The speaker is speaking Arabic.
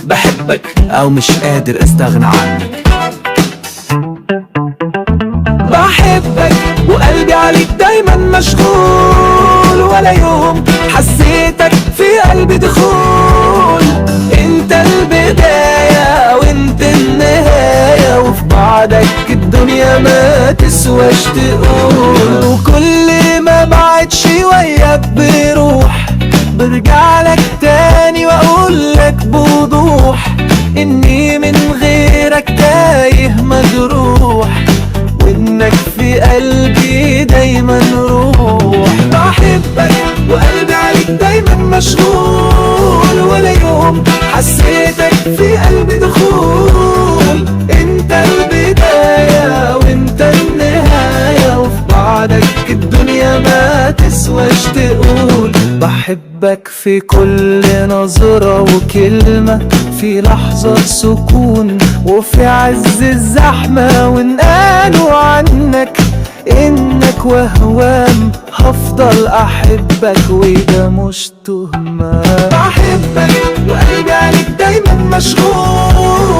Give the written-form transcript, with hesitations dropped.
بحبك أو مش قادر استغنى عنك. بحبك وقلبي عليك دايما مشغول، ولا يوم حسيتك في قلبي دخول. انت البداية وانت النهاية، وفي بعدك الدنيا ما تسواش تقول. وكل ما بعد شوية بروح برجع لك تاني واقول لك بوضوح اني من غيرك تايه مجروح، وانك في قلبي دايما روح. بحبك وقلبي عليك دايما مشغول، ولا يوم حسيتك في قلبي دخول. انت البداية وانت النهاية، وفي بعدك الدنيا ما تسواش تقول. بحبك في كل نظرة وكلمة، في لحظة سكون وفي عز الزحمة. وإن قالوا عنك إنك وهوام، هفضل أحبك وده مش تهمة. بحبك وقلبي عليك دايما مشغول،